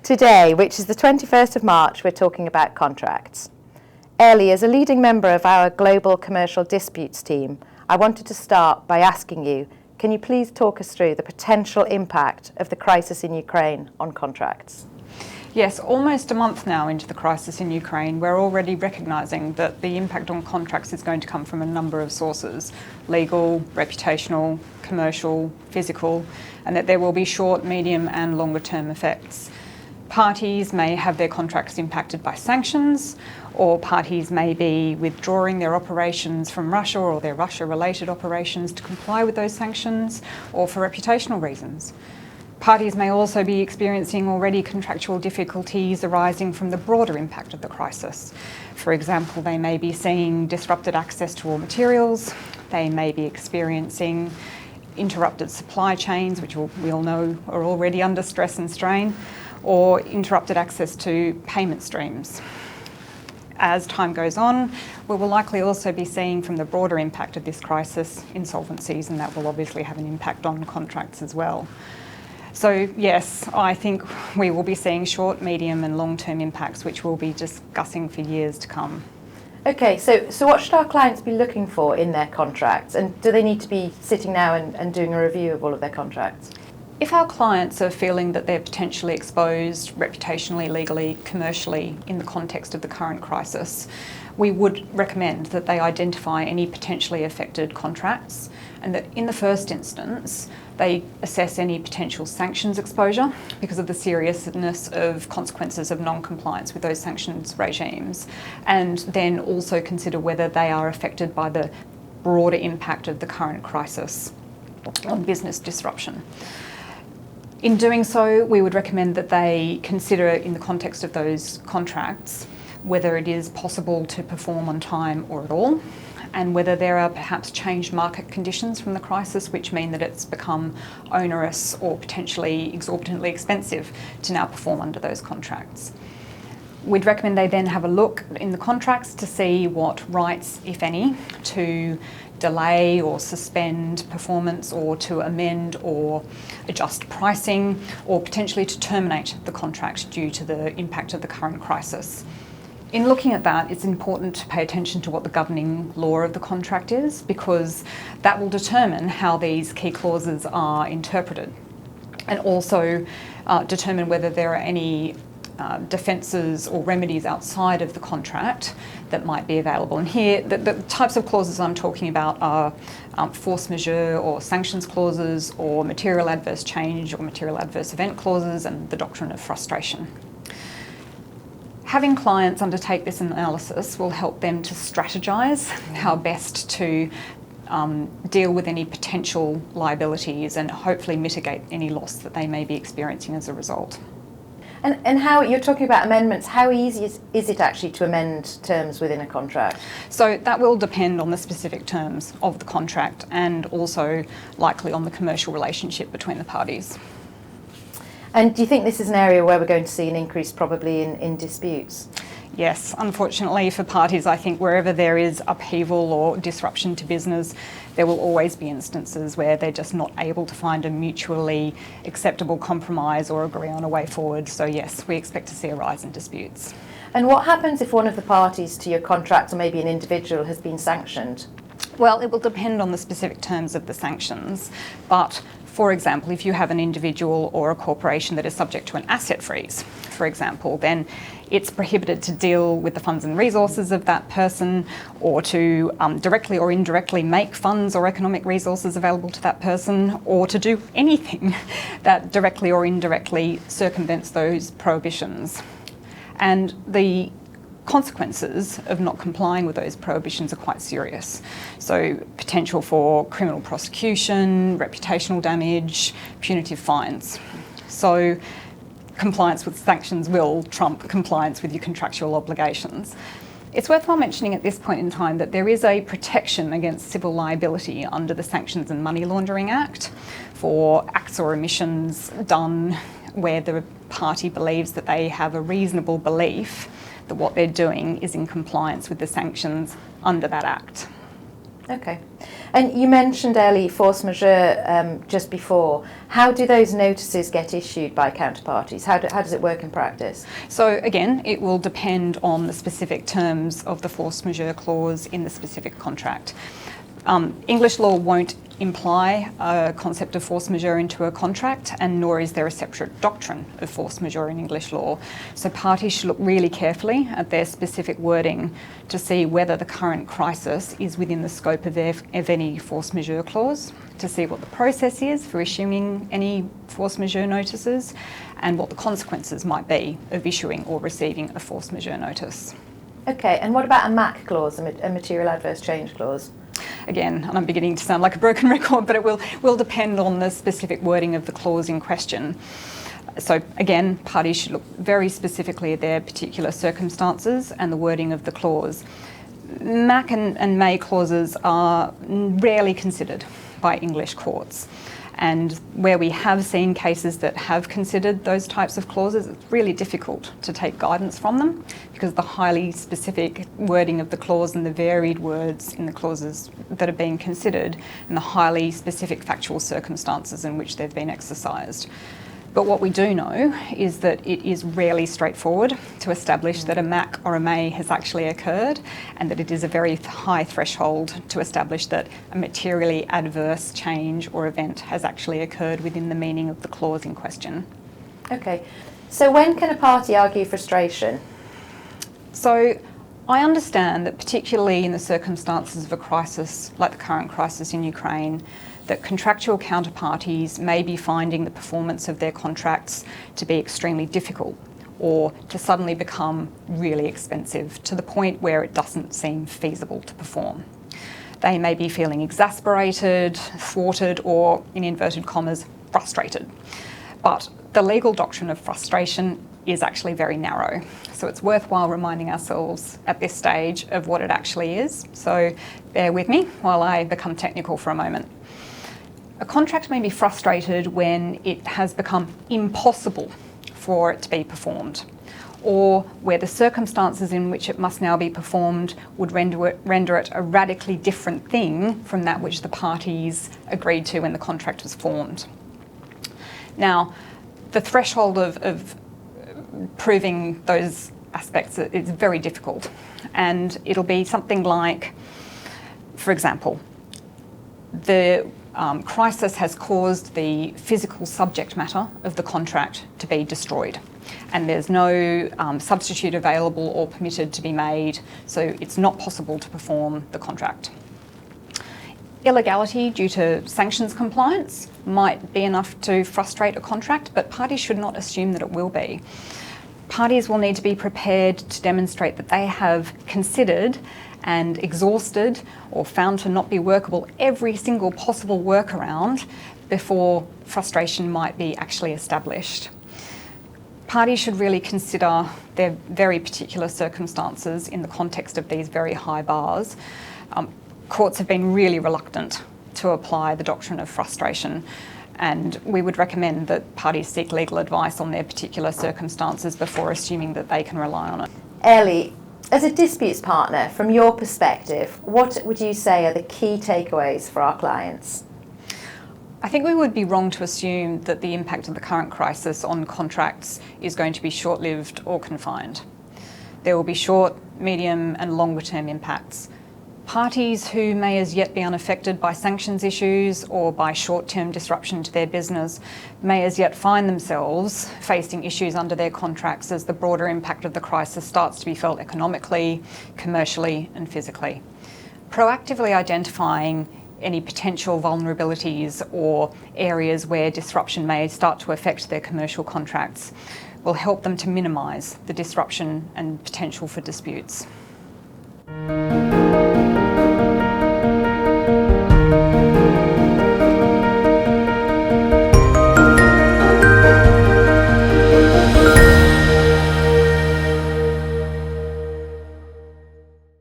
Today, which is the 21st of March, we're talking about contracts. Airlie, as a leading member of our global commercial disputes team, I wanted to start by asking you, can you please talk us through the potential impact of the crisis in Ukraine on contracts? Yes, almost a month now into the crisis in Ukraine, we're already recognising that the impact on contracts is going to come from a number of sources: legal, reputational, commercial, physical, and that there will be short, medium and longer term effects. Parties may have their contracts impacted by sanctions, or parties may be withdrawing their operations from Russia or their Russia-related operations to comply with those sanctions, or for reputational reasons. Parties may also be experiencing already contractual difficulties arising from the broader impact of the crisis. For example, they may be seeing disrupted access to raw materials, they may be experiencing interrupted supply chains, which we all know are already under stress and strain, or interrupted access to payment streams. As time goes on, we will likely also be seeing from the broader impact of this crisis insolvencies, and that will obviously have an impact on contracts as well. So yes, I think we will be seeing short, medium and long-term impacts, which we'll be discussing for years to come. Okay, so what should our clients be looking for in their contracts, and do they need to be sitting now and doing a review of all of their contracts? If our clients are feeling that they're potentially exposed reputationally, legally, commercially in the context of the current crisis, we would recommend that they identify any potentially affected contracts, and that in the first instance they assess any potential sanctions exposure because of the seriousness of consequences of non-compliance with those sanctions regimes, and then also consider whether they are affected by the broader impact of the current crisis on business disruption. In doing so, we would recommend that they consider, in the context of those contracts, whether it is possible to perform on time or at all, and whether there are perhaps changed market conditions from the crisis which mean that it's become onerous or potentially exorbitantly expensive to now perform under those contracts. We'd recommend they then have a look in the contracts to see what rights, if any, to delay or suspend performance, or to amend or adjust pricing, or potentially to terminate the contract due to the impact of the current crisis. In looking at that, it's important to pay attention to what the governing law of the contract is, because that will determine how these key clauses are interpreted, and also determine whether there are any defences or remedies outside of the contract that might be available. And here, the types of clauses I'm talking about are force majeure or sanctions clauses, or material adverse change or material adverse event clauses, and the doctrine of frustration. Having clients undertake this analysis will help them to strategise how best to deal with any potential liabilities and hopefully mitigate any loss that they may be experiencing as a result. And how, you're talking about amendments, how easy is it actually to amend terms within a contract? So that will depend on the specific terms of the contract, and also likely on the commercial relationship between the parties. And do you think this is an area where we're going to see an increase probably in disputes? Yes, unfortunately for parties, I think wherever there is upheaval or disruption to business, there will always be instances where they're just not able to find a mutually acceptable compromise or agree on a way forward. So yes, we expect to see a rise in disputes. And what happens if one of the parties to your contract, or maybe an individual, has been sanctioned? Well, it will depend on the specific terms of the sanctions, but for example, if you have an individual or a corporation that is subject to an asset freeze, for example, then it's prohibited to deal with the funds and resources of that person, or to directly or indirectly make funds or economic resources available to that person, or to do anything that directly or indirectly circumvents those prohibitions. And the consequences of not complying with those prohibitions are quite serious. So potential for criminal prosecution, reputational damage, punitive fines. So compliance with sanctions will trump compliance with your contractual obligations. It's worthwhile mentioning at this point in time that there is a protection against civil liability under the Sanctions and Money Laundering Act for acts or omissions done where the party believes that they have a reasonable belief that what they're doing is in compliance with the sanctions under that act. Okay. And you mentioned, Airlie, force majeure just before. How do those notices get issued by counterparties? How does it work in practice? So again, it will depend on the specific terms of the force majeure clause in the specific contract. English law won't imply a concept of force majeure into a contract, and nor is there a separate doctrine of force majeure in English law. So parties should look really carefully at their specific wording to see whether the current crisis is within the scope of any force majeure clause, to see what the process is for issuing any force majeure notices, and what the consequences might be of issuing or receiving a force majeure notice. Okay, and what about a MAC clause, a material adverse change clause? Again, and I'm beginning to sound like a broken record, but it will depend on the specific wording of the clause in question. So again, parties should look very specifically at their particular circumstances and the wording of the clause. MAC and may clauses are rarely considered by English courts. And where we have seen cases that have considered those types of clauses, it's really difficult to take guidance from them because the highly specific wording of the clause and the varied words in the clauses that are being considered and the highly specific factual circumstances in which they've been exercised. But what we do know is that it is rarely straightforward to establish that a MAC or a may has actually occurred, and that it is a very high threshold to establish that a materially adverse change or event has actually occurred within the meaning of the clause in question. Okay, so when can a party argue frustration? So I understand that particularly in the circumstances of a crisis like the current crisis in Ukraine, that contractual counterparties may be finding the performance of their contracts to be extremely difficult or to suddenly become really expensive to the point where it doesn't seem feasible to perform. They may be feeling exasperated, thwarted, or, in inverted commas, frustrated. But the legal doctrine of frustration is actually very narrow. So it's worthwhile reminding ourselves at this stage of what it actually is. So bear with me while I become technical for a moment. A contract may be frustrated when it has become impossible for it to be performed, or where the circumstances in which it must now be performed would render it a radically different thing from that which the parties agreed to when the contract was formed. Now, the threshold of proving those aspects is very difficult, and it'll be something like, for example, the crisis has caused the physical subject matter of the contract to be destroyed, and there's no substitute available or permitted to be made, so it's not possible to perform the contract. Illegality due to sanctions compliance might be enough to frustrate a contract, but parties should not assume that it will be. Parties will need to be prepared to demonstrate that they have considered and exhausted or found to not be workable every single possible workaround before frustration might be actually established. Parties should really consider their very particular circumstances in the context of these very high bars. Courts have been really reluctant to apply the doctrine of frustration, and we would recommend that parties seek legal advice on their particular circumstances before assuming that they can rely on it. Airlie, as a disputes partner, from your perspective, what would you say are the key takeaways for our clients? I think we would be wrong to assume that the impact of the current crisis on contracts is going to be short-lived or confined. There will be short, medium and longer term impacts. Parties who may as yet be unaffected by sanctions issues or by short-term disruption to their business may as yet find themselves facing issues under their contracts as the broader impact of the crisis starts to be felt economically, commercially and physically. Proactively identifying any potential vulnerabilities or areas where disruption may start to affect their commercial contracts will help them to minimise the disruption and potential for disputes.